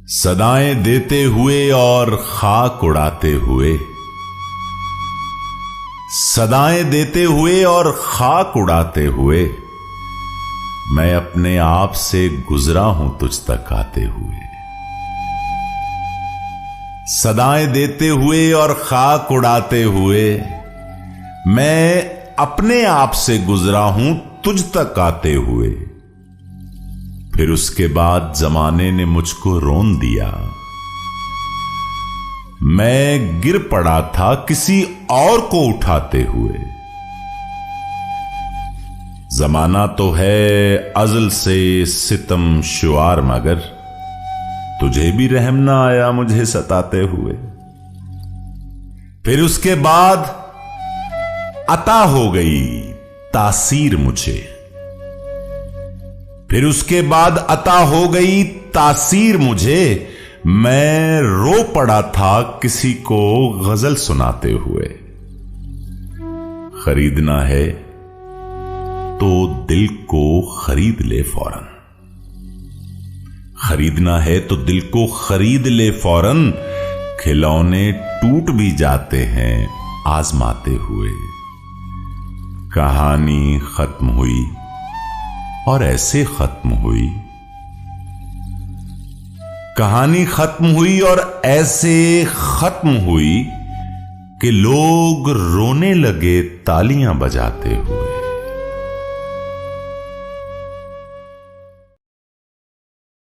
सदाएं देते हुए और खाक उड़ाते हुए, सदाएं देते हुए और खाक उड़ाते हुए, मैं अपने आप से गुजरा हूं तुझ तक आते हुए। सदाएं देते हुए और खाक उड़ाते हुए, मैं अपने आप से गुजरा हूं तुझ तक आते हुए। फिर उसके बाद जमाने ने मुझको रोन दिया, मैं गिर पड़ा था किसी और को उठाते हुए। जमाना तो है अज़ल से सितम शुआर, मगर तुझे भी रहम ना आया मुझे सताते हुए। फिर उसके बाद अता हो गई तासीर मुझे, फिर उसके बाद अता हो गई तासीर मुझे। मैं रो पड़ा था किसी को गजल सुनाते हुए। खरीदना है तो दिल को खरीद ले फौरन, खरीदना है तो दिल को खरीद ले फौरन। खिलौने टूट भी जाते हैं आजमाते हुए। कहानी खत्म हुई और ऐसे खत्म हुई, कहानी खत्म हुई और ऐसे खत्म हुई कि लोग रोने लगे तालियां बजाते हुए।